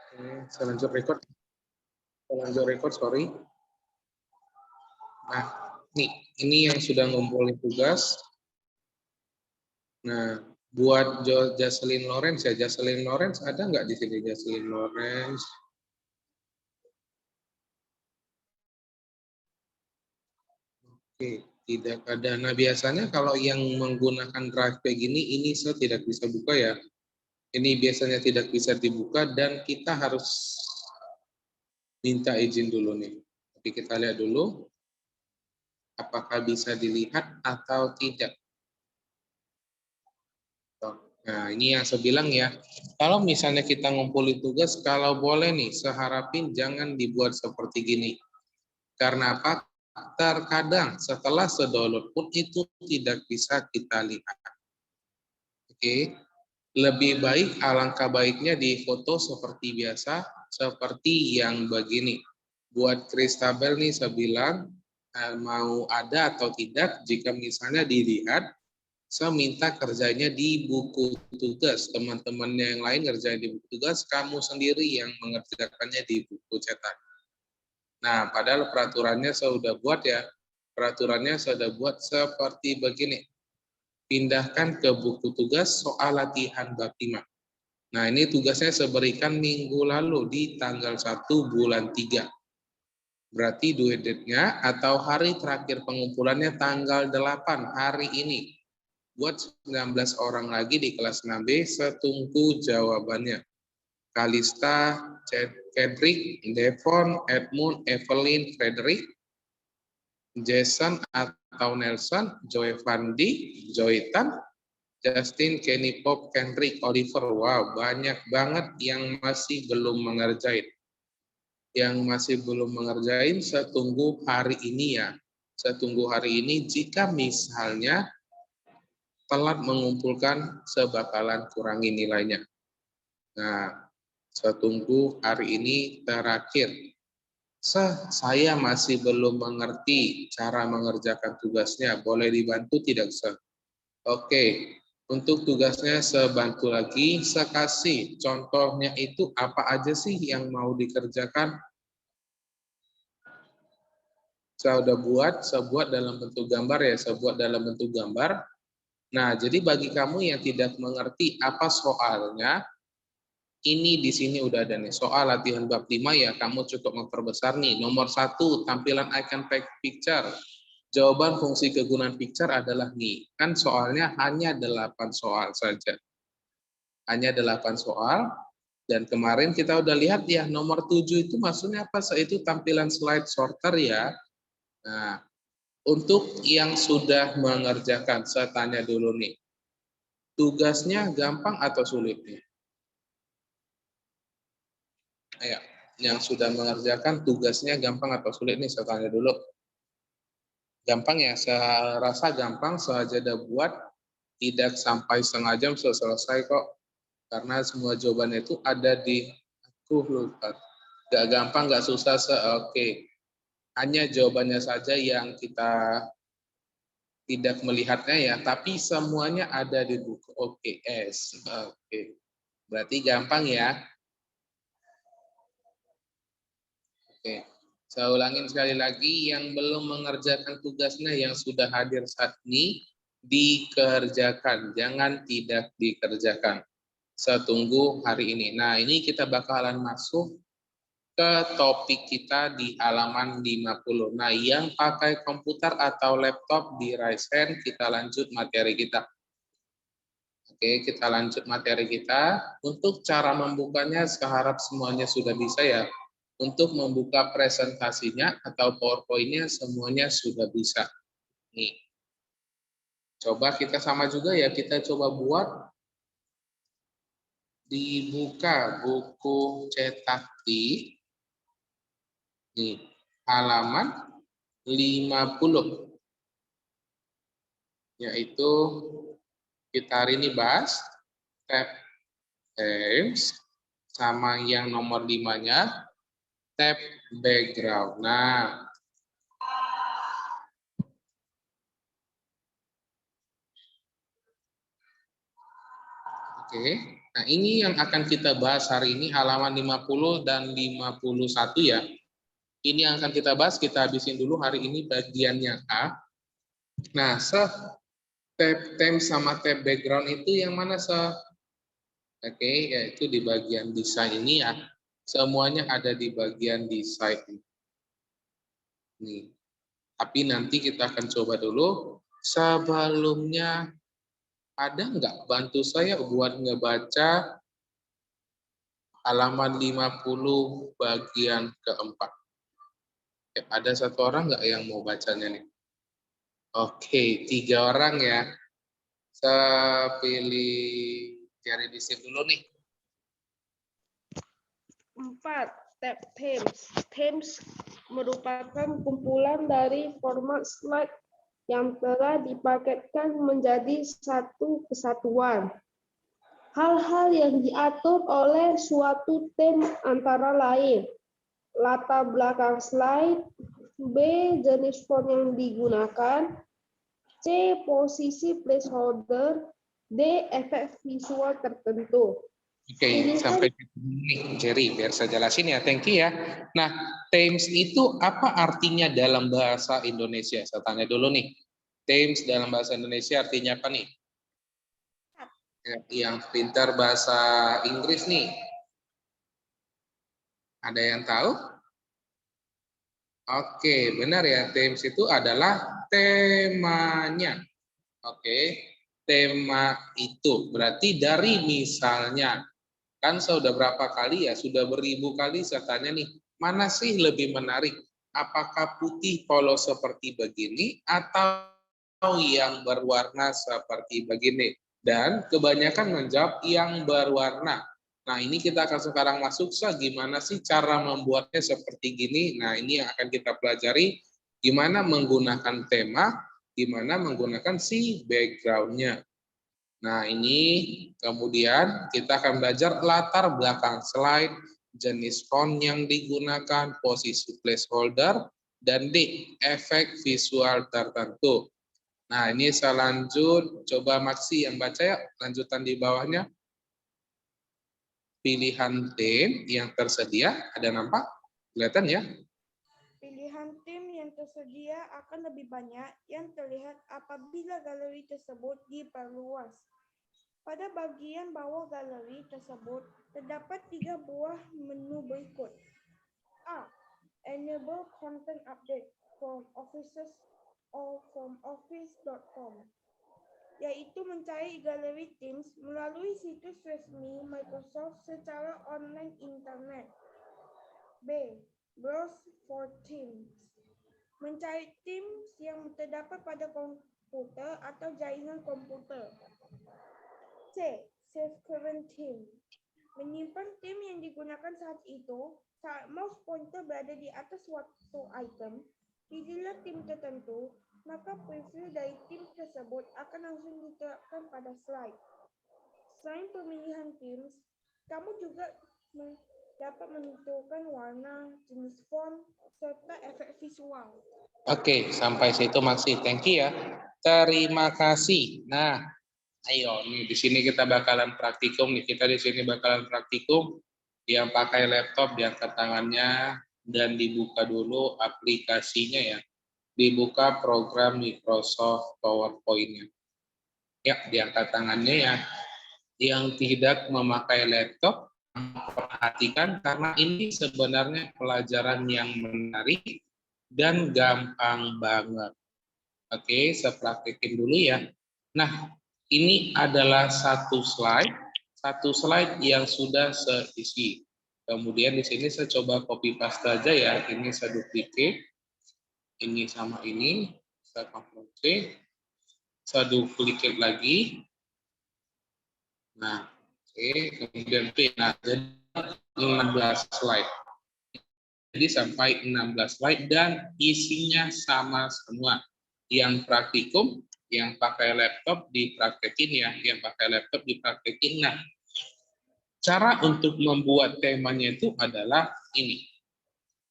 Oke, saya lanjut record. Sorry. Nah, ini yang sudah ngumpulin tugas. Nah, buat Jocelyn Lawrence ya, Jocelyn Lawrence ada nggak di sini Jocelyn Lawrence? Oke, tidak ada. Nah, biasanya kalau yang menggunakan drive kayak gini, ini saya tidak bisa buka ya. Ini biasanya tidak bisa dibuka dan kita harus minta izin dulu nih. Tapi kita lihat dulu apakah bisa dilihat atau tidak. Nah, ini yang saya bilang ya, kalau misalnya kita ngumpulin tugas, kalau boleh nih, saya harapin jangan dibuat seperti gini. Karena apa? Terkadang setelah sedownload pun itu tidak bisa kita lihat. Oke, lebih baik alangkah baiknya di foto seperti biasa, seperti yang begini. Buat Kristabel nih saya bilang, mau ada atau tidak, jika misalnya dilihat, saya minta kerjanya di buku tugas. Teman-temannya yang lain kerjain di buku tugas, kamu sendiri yang mengerjakannya di buku cetak. Nah, padahal peraturannya saya sudah buat ya. Peraturannya saya sudah buat seperti begini. Pindahkan ke buku tugas soal latihan bab 5. Nah, ini tugasnya saya berikan minggu lalu di tanggal 1 bulan 3. Berarti due date-nya atau hari terakhir pengumpulannya tanggal 8 hari ini. Buat 19 orang lagi di kelas 6B, setunggu jawabannya. Kalista, Cedric, Devon, Edmund, Evelyn, Frederick, Jason atau Nelson, Joy Fandi, Joytan, Justin, Kenny Pop, Kendrick, Oliver. Wow, banyak banget yang masih belum mengerjain. Yang masih belum mengerjain, saya tunggu hari ini ya. Saya tunggu hari ini jika misalnya telat mengumpulkan sebakalan kurangi nilainya. Nah, saya tunggu hari ini terakhir. Saya masih belum mengerti cara mengerjakan tugasnya. Boleh dibantu tidak, Sir? Oke, untuk tugasnya saya bantu lagi. Saya kasih contohnya itu apa aja sih yang mau dikerjakan. Saya buat dalam bentuk gambar ya, saya buat dalam bentuk gambar. Nah, jadi bagi kamu yang tidak mengerti apa soalnya, ini di sini udah ada nih. Soal latihan bab 5 ya, kamu cukup memperbesar nih. Nomor 1, tampilan icon picture. Jawaban fungsi kegunaan picture adalah nih. Kan soalnya hanya 8 soal saja. Hanya 8 soal. Dan kemarin kita udah lihat ya, nomor 7 itu maksudnya apa? Itu tampilan slide sorter ya. Nah, untuk yang sudah mengerjakan, saya tanya dulu nih. Tugasnya gampang atau sulit nih? Ayo, yang sudah mengerjakan tugasnya gampang atau sulit nih? Saya tanya dulu. Gampang ya, saya rasa gampang, saja buat tidak sampai setengah jam selesai kok. Karena semua jawabannya itu ada di aku lupa. Gak gampang, gak susah, oke. Hanya jawabannya saja yang kita tidak melihatnya ya, tapi semuanya ada di buku OKS. Oke, berarti gampang ya. Oke, saya ulangin sekali lagi, yang belum mengerjakan tugasnya yang sudah hadir saat ini, dikerjakan, jangan tidak dikerjakan. Saya tunggu hari ini. Nah, ini kita bakalan masuk ke topik kita di halaman 50. Nah, yang pakai komputer atau laptop di raise hand, kita lanjut materi kita. Oke, kita lanjut materi kita. Untuk cara membukanya, saya harap semuanya sudah bisa ya. Untuk membuka presentasinya atau PowerPoint-nya semuanya sudah bisa. Nih. Coba kita sama juga ya, kita coba buat dibuka buku cetak di halaman 50. Yaitu kita hari ini bahas tab themes sama yang nomor 5-nya tab background. Nah, oke. Nah, ini yang akan kita bahas hari ini, halaman 50 dan 51 ya. Ini yang akan kita bahas, kita habisin dulu hari ini bagiannya A. Nah, tab theme sama tab background itu yang mana, Oke, yaitu di bagian desain ini ya. Semuanya ada di bagian desain ini. Tapi nanti kita akan coba dulu. Sebelumnya, ada nggak bantu saya buat ngebaca halaman 50 bagian keempat? Ada satu orang nggak yang mau bacanya nih? Oke, 3 orang ya. Saya pilih cari di sini dulu nih. 4. Tab Themes. Themes merupakan kumpulan dari format slide yang telah dipaketkan menjadi satu kesatuan. Hal-hal yang diatur oleh suatu theme antara lain latar belakang slide, B. jenis font yang digunakan, C. posisi placeholder, D. efek visual tertentu. Oke, sampai ini Jerry, biar saya jelasin ya, thank you ya. Nah, themes itu apa artinya dalam bahasa Indonesia? Saya tanya dulu nih. Themes dalam bahasa Indonesia artinya apa nih? Yang pintar bahasa Inggris nih. Ada yang tahu? Oke, benar ya. Themes itu adalah temanya. Oke, tema itu. Berarti dari misalnya, kan sudah berapa kali ya, sudah beribu kali saya tanya nih, mana sih lebih menarik? Apakah putih polos seperti begini atau yang berwarna seperti begini? Dan kebanyakan menjawab yang berwarna. Nah, ini kita akan sekarang masuk, gimana sih cara membuatnya seperti gini? Nah, ini yang akan kita pelajari, gimana menggunakan tema, gimana menggunakan si background-nya. Nah, ini kemudian kita akan belajar latar belakang slide, jenis font yang digunakan, posisi placeholder, dan D, efek visual tertentu. Nah, ini saya lanjut, coba Maksi yang baca ya, lanjutan di bawahnya. Pilihan theme yang tersedia, ada nampak? Kelihatan ya? Pilihan theme yang tersedia akan lebih banyak yang terlihat apabila galeri tersebut diperluas. Pada bagian bawah galeri tersebut, terdapat 3 buah menu berikut. A. Enable content update from offices or from office.com, yaitu mencari galeri Teams melalui situs resmi Microsoft secara online internet. B. Browse for Teams, mencari Teams yang terdapat pada komputer atau jaringan komputer. C. Save current theme, menyimpan theme yang digunakan saat itu. Saat mouse pointer berada di atas suatu item, dilihat theme tertentu, maka preview dari theme tersebut akan langsung diterapkan pada slide. Selain pemilihan themes, kamu juga dapat menentukan warna, jenis font, serta efek visual. Oke, sampai situ Maksi. Thank you ya. Terima kasih. Nah, ayo nih di sini kita bakalan praktikum nih. Kita di sini bakalan praktikum yang pakai laptop diangkat tangannya dan dibuka dulu aplikasinya ya. Dibuka program Microsoft PowerPoint-nya. Ya, diangkat tangannya ya. Yang tidak memakai laptop, perhatikan karena ini sebenarnya pelajaran yang menarik dan gampang banget. Oke, saya praktekin dulu ya. Nah, ini adalah satu slide yang sudah seisi. Kemudian di sini saya coba copy paste aja ya. Ini saya duplicate. Ini sama ini, saya Ctrl C. Saya duplicate lagi. Nah, oke, kemudian P. Nah, jadi 16 slide. Jadi sampai 16 slide dan isinya sama semua. Yang praktikum, yang pakai laptop dipraktekin ya, yang pakai laptop dipraktekin. Nah, cara untuk membuat temanya itu adalah ini.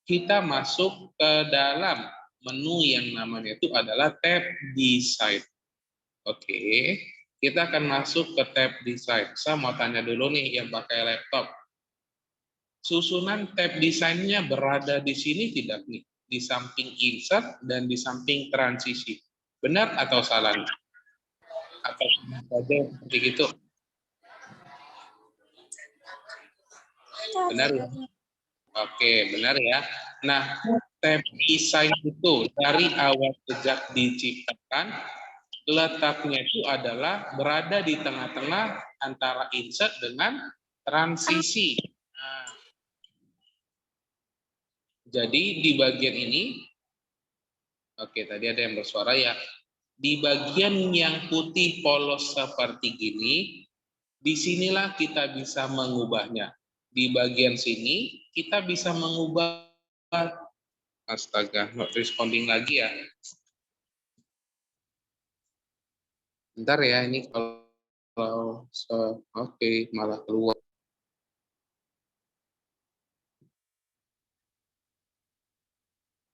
Kita masuk ke dalam menu yang namanya itu adalah tab design. Oke. Kita akan masuk ke tab desain. Saya mau tanya dulu nih yang pakai laptop. Susunan tab desainnya berada di sini tidak nih? Di samping insert dan di samping transisi. Benar atau salah nih? Atau sama saja seperti itu? Benar ya? Oke, benar ya. Nah, tab desain itu dari awal sejak diciptakan, letaknya itu adalah berada di tengah-tengah antara insert dengan transisi. Nah, jadi di bagian ini, oke tadi ada yang bersuara ya, di bagian yang putih polos seperti gini, disinilah kita bisa mengubahnya. Di bagian sini kita bisa mengubah, astaga, not responding lagi ya. Bentar ya, ini kalau oke, malah keluar.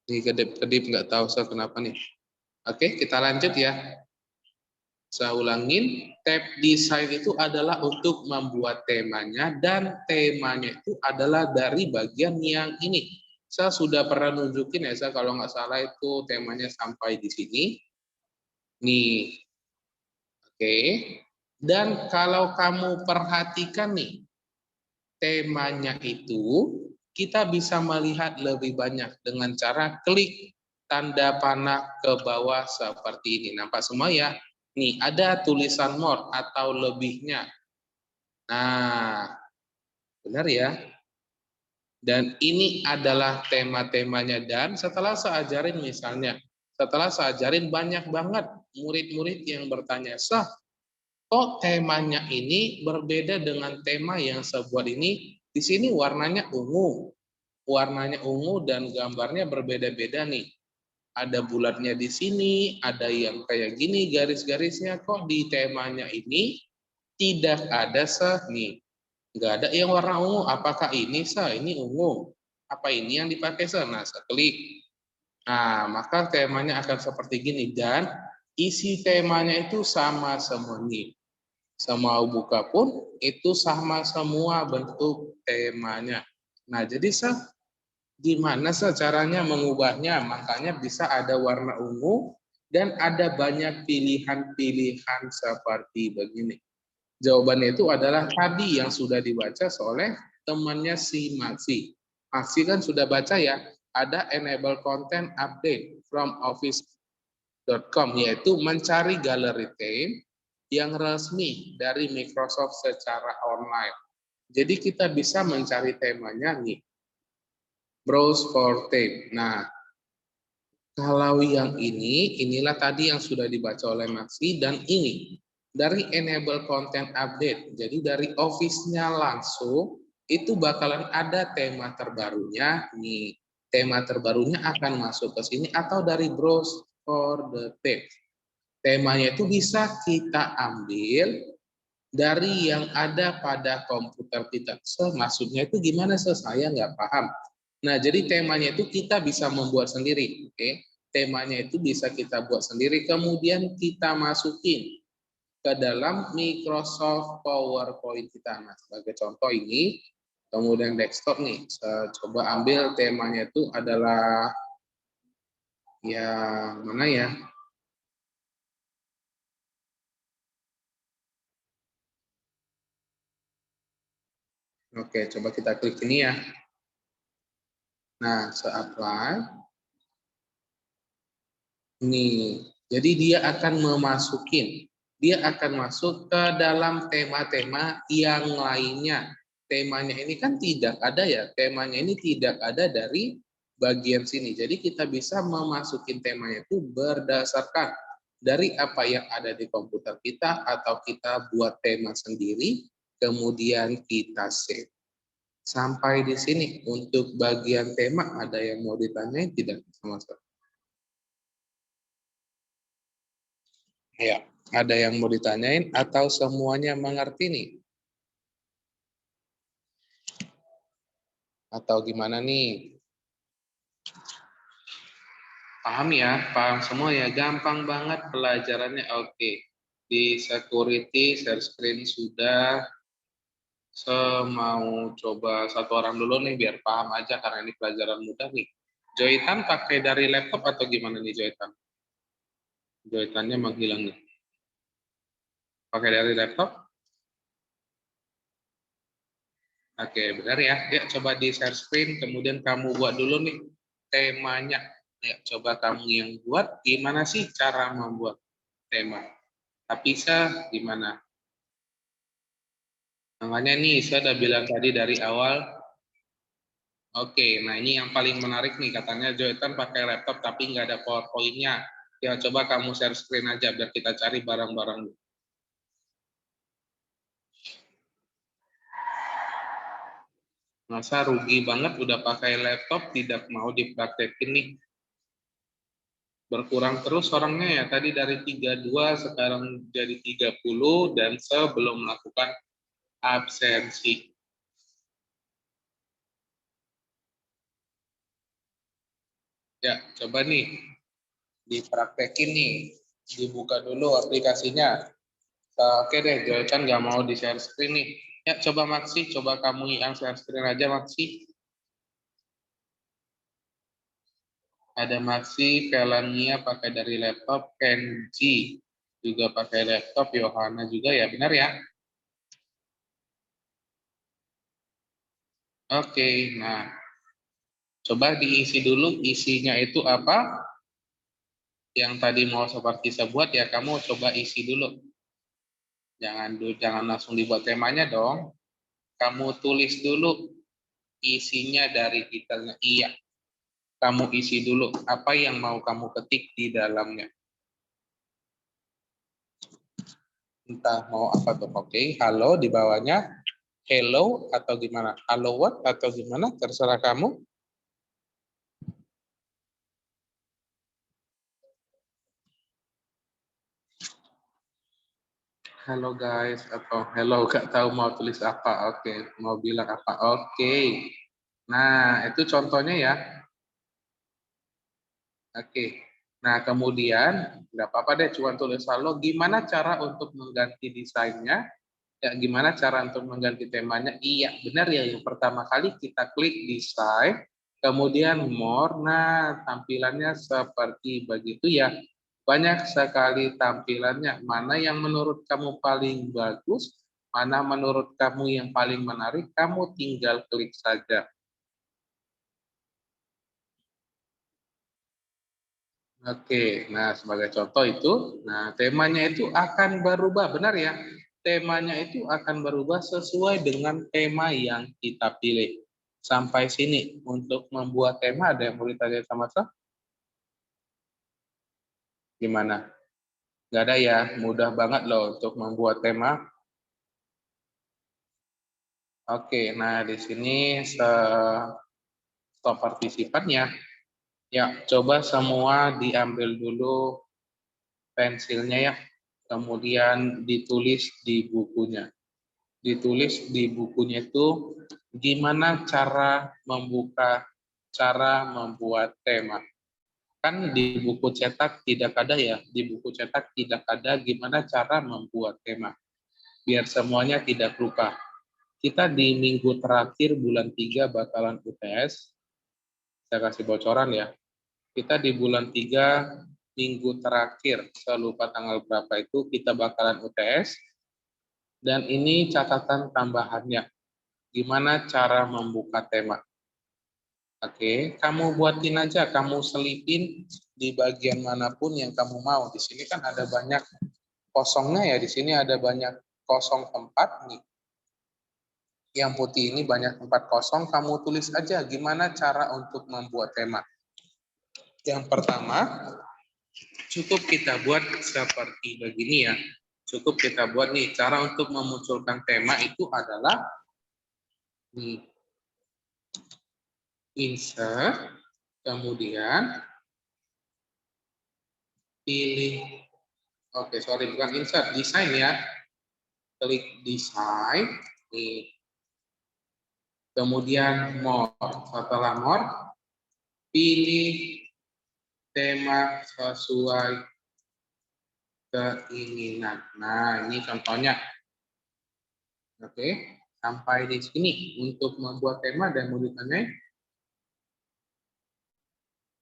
Ini kedip-kedip nggak tahu saya kenapa nih. Oke, kita lanjut ya. Saya ulangin, tab desain itu adalah untuk membuat temanya dan temanya itu adalah dari bagian yang ini. Saya sudah pernah nunjukin ya, saya kalau nggak salah itu temanya sampai di sini. Nih, oke. Dan kalau kamu perhatikan nih, temanya itu kita bisa melihat lebih banyak dengan cara klik tanda panah ke bawah seperti ini. Nampak semua ya? Nih, ada tulisan more atau lebihnya. Nah, benar ya? Dan ini adalah tema-temanya. Dan setelah saya ajarin misalnya, setelah saya ajarin banyak banget murid-murid yang bertanya, Sah, kok temanya ini berbeda dengan tema yang saya buat ini? Di sini warnanya ungu. Warnanya ungu dan gambarnya berbeda-beda nih. Ada bulatnya di sini, ada yang kayak gini garis-garisnya. Kok di temanya ini tidak ada nih? Nggak ada yang warna ungu. Apakah ini ini ungu? Apa ini yang dipakai Nah, saya klik. Nah, maka temanya akan seperti gini. Dan isi temanya itu sama semua nih. Sama buka pun itu sama semua bentuk temanya. Nah, jadi gimana caranya mengubahnya? Makanya bisa ada warna ungu dan ada banyak pilihan-pilihan seperti begini. Jawabannya itu adalah tadi yang sudah dibaca oleh temannya si Maxi. Maxi kan sudah baca ya, ada enable content update from office.com, yaitu mencari galeri theme yang resmi dari Microsoft secara online. Jadi kita bisa mencari temanya nih, browse for theme. Nah, kalau yang ini, inilah tadi yang sudah dibaca oleh Maxi, dan ini dari enable content update. Jadi dari Office-nya langsung, itu bakalan ada tema terbarunya. Nih, tema terbarunya akan masuk ke sini, atau dari browse for the theme. Temanya itu bisa kita ambil dari yang ada pada komputer kita. Maksudnya itu gimana? Saya nggak paham. Nah, jadi temanya itu kita bisa membuat sendiri. Oke, temanya itu bisa kita buat sendiri, kemudian kita masukin ke dalam Microsoft PowerPoint kita. Nah, sebagai contoh ini, kemudian desktop nih, saya coba ambil temanya itu adalah yang mana ya? Oke, coba kita klik ini ya. Nah, se-apply. Nih, jadi dia akan dia akan masuk ke dalam tema-tema yang lainnya. Temanya ini kan tidak ada ya, temanya ini tidak ada dari bagian sini. Jadi kita bisa memasukin temanya itu berdasarkan dari apa yang ada di komputer kita, atau kita buat tema sendiri, kemudian kita save. Sampai di sini untuk bagian tema, ada yang mau ditanyain tidak sama sekali? Ya, ada yang mau ditanyain atau semuanya mengerti nih? Atau gimana nih? Paham ya? Paham semua ya? Gampang banget pelajarannya. Oke. Di security, share screen sudah. Mau coba satu orang dulu nih biar paham aja karena ini pelajaran mudah nih. Joitan pakai dari laptop atau gimana nih Joitan? Joitannya menghilang nih. Pakai dari laptop? Oke, benar ya. Ya, coba di share screen, kemudian kamu buat dulu nih temanya. Ya, coba kamu yang buat, gimana sih cara membuat tema? Tapi gimana? Makanya nih, saya udah bilang tadi dari awal. Oke, nah ini yang paling menarik nih, katanya Joyton pakai laptop tapi nggak ada PowerPoint-nya. Ya, coba kamu share screen aja biar kita cari barang-barang. Masa rugi banget udah pakai laptop tidak mau dipraktekin nih. Berkurang terus orangnya ya, tadi dari 32 sekarang jadi 30 dan sebelum melakukan absensi. Ya, coba nih dipraktekin nih, dibuka dulu aplikasinya. Oke deh, Joychan nggak mau di share screen nih. Ya, coba Maxi, coba kamu yang share screen aja Maxi. Ada Maxi, Felania pakai dari laptop, Kenji juga pakai laptop, Yohana juga ya, benar ya? Oke, nah coba diisi dulu isinya itu apa? Yang tadi mau seperti saya buat ya, kamu coba isi dulu. Jangan langsung dibuat temanya dong. Kamu tulis dulu isinya dari detailnya. Iya, kamu isi dulu apa yang mau kamu ketik di dalamnya. Entah mau apa tuh. Oke, halo di bawahnya. Hello atau gimana? Halo what atau gimana? Terserah kamu. Halo guys atau hello gak tahu mau tulis apa. Oke, mau bilang apa. Oke. Nah, itu contohnya ya. Oke. Nah, kemudian nggak apa-apa deh cuma tulis halo. Gimana cara untuk mengganti desainnya? Ya, gimana cara untuk mengganti temanya? Iya, benar ya. Yang pertama kali kita klik desain, kemudian more. Nah, tampilannya seperti begitu ya. Banyak sekali tampilannya. Mana yang menurut kamu paling bagus? Mana menurut kamu yang paling menarik? Kamu tinggal klik saja. Oke, nah sebagai contoh itu, nah temanya itu akan berubah, benar ya? Temanya itu akan berubah sesuai dengan tema yang kita pilih. Sampai sini, untuk membuat tema ada yang mau ditanya sama saya? Gimana? Nggak ada ya, mudah banget loh untuk membuat tema. Oke, nah di sini stop partisipannya. Ya, coba semua diambil dulu pensilnya ya, kemudian ditulis di bukunya. Ditulis di bukunya itu gimana cara membuat tema. Kan di buku cetak tidak ada ya, di buku cetak tidak ada gimana cara membuat tema. Biar semuanya tidak lupa. Kita di minggu terakhir bulan 3 bakalan UTS. Saya kasih bocoran ya. Kita di bulan 3 minggu terakhir, saya lupa tanggal berapa itu, kita bakalan UTS. Dan ini catatan tambahannya. Gimana cara membuka tema? Oke, kamu buatin aja, kamu selipin di bagian manapun yang kamu mau. Di sini kan ada banyak kosongnya ya, di sini ada banyak kosong tempat nih. Yang putih ini banyak tempat kosong, kamu tulis aja gimana cara untuk membuat tema. Yang pertama, cukup kita buat seperti begini ya. Cukup kita buat nih, cara untuk memunculkan tema itu adalah nih, insert, kemudian pilih, oke sorry bukan insert, desain ya, klik desain, nih. Kemudian more, setelah more, pilih tema sesuai keinginan. Nah, ini contohnya. Oke, sampai di sini untuk membuat tema dan mau ditanya.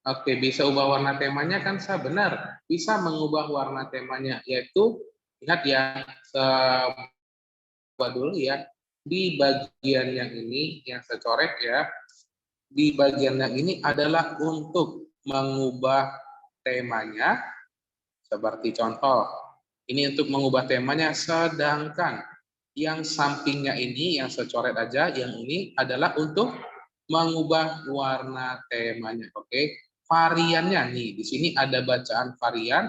Oke, bisa ubah warna temanya kan sah, benar. Bisa mengubah warna temanya, yaitu lihat ya, coba dulu ya, di bagian yang ini yang saya coret ya, di bagian yang ini adalah untuk mengubah temanya, seperti contoh, ini untuk mengubah temanya, sedangkan yang sampingnya ini, yang saya coret aja, yang ini adalah untuk mengubah warna temanya. Oke, variannya nih, di sini ada bacaan varian.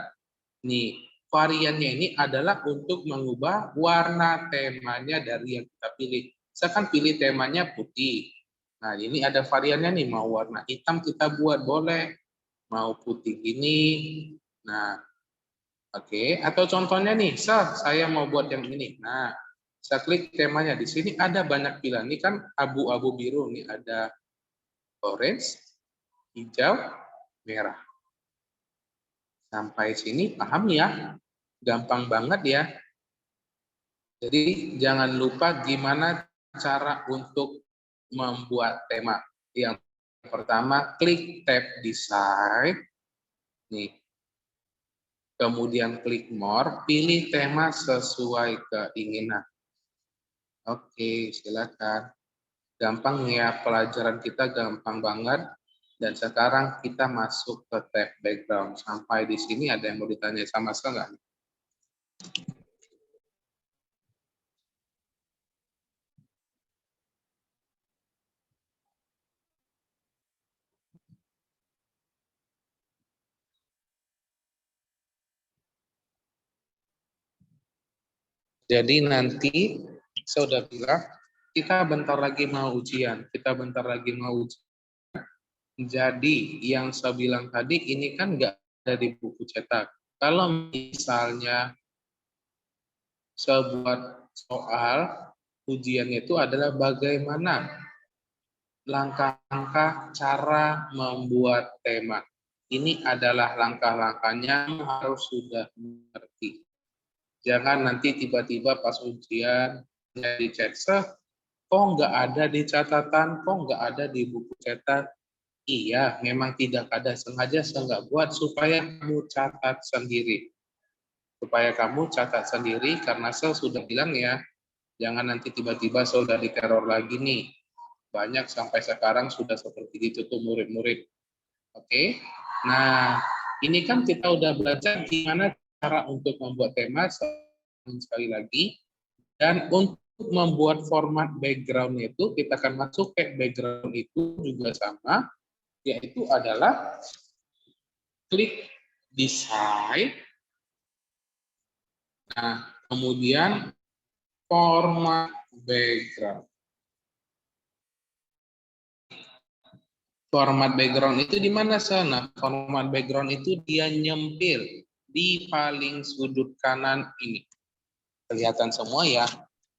Nih, variannya ini adalah untuk mengubah warna temanya dari yang kita pilih. Saya kan pilih temanya putih. Nah, ini ada variannya nih, mau warna hitam kita buat boleh, mau putih gini. Nah, oke, atau contohnya nih, saya mau buat yang ini. Nah, saya klik temanya. Di sini ada banyak pilihan. Ini kan abu-abu biru. Ini ada orange, hijau, merah. Sampai sini paham ya? Gampang banget ya. Jadi jangan lupa gimana cara untuk membuat tema. Yang pertama, klik tab design. Nih. Kemudian klik more, pilih tema sesuai keinginan. Oke, silakan. Gampang ya, pelajaran kita gampang banget. Dan sekarang kita masuk ke tab background. Sampai di sini ada yang mau ditanya sama sekali? Jadi nanti saya udah bilang, kita bentar lagi mau ujian. Jadi yang saya bilang tadi ini kan nggak ada di buku cetak. Kalau misalnya sebuah soal ujiannya itu adalah bagaimana langkah-langkah cara membuat tema. Ini adalah langkah-langkahnya harus sudah mengerti. Jangan nanti tiba-tiba pas ujian di chat, kok nggak ada di catatan, kok nggak ada di buku cetak. Iya, memang tidak ada, sengaja saya nggak buat supaya kamu catat sendiri. Karena saya sudah bilang ya, jangan nanti tiba-tiba saya udah diteror lagi nih. Banyak sampai sekarang sudah seperti itu tuh murid-murid. Oke, nah ini kan kita udah belajar gimana cara untuk membuat tema sekali lagi, dan untuk membuat format background itu kita akan masuk ke background itu juga sama, yaitu adalah klik design, nah kemudian format background. Format background itu di mana sana? Format background itu dia nyempil di paling sudut kanan ini. Kelihatan semua ya?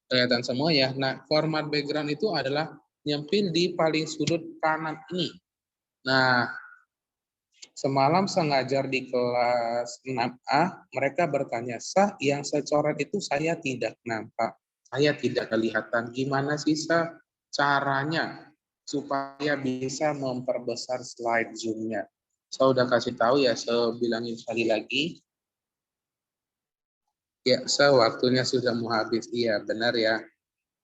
Kelihatan semua ya? Nah, format background itu adalah nyempil di paling sudut kanan ini. Nah, semalam saya ngajar di kelas 6A, mereka bertanya, Sah, yang saya coret itu saya tidak nampak. Saya tidak kelihatan. Gimana sih, Sah, caranya supaya bisa memperbesar slide zoom-nya? Saya udah kasih tahu ya, saya bilangin sekali lagi. Ya, waktunya sudah mau habis. Iya, benar ya.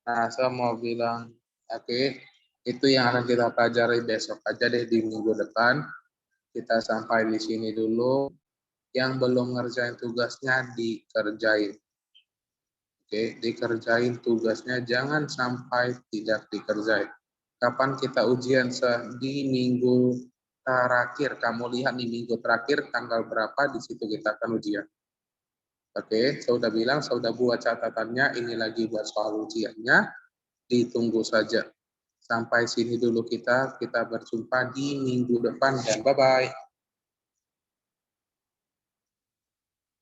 Nah, saya mau bilang, oke, itu yang akan kita pelajari besok aja deh di minggu depan. Kita sampai di sini dulu. Yang belum ngerjain tugasnya dikerjain. Oke, dikerjain tugasnya, jangan sampai tidak dikerjain. Kapan kita ujian? Di minggu terakhir. Kamu lihat nih minggu terakhir tanggal berapa, di situ kita akan ujian. Oke, saya udah bilang, saya udah buat catatannya, ini lagi buat soal ujiannya, ditunggu saja. Sampai sini dulu kita berjumpa di minggu depan dan bye-bye.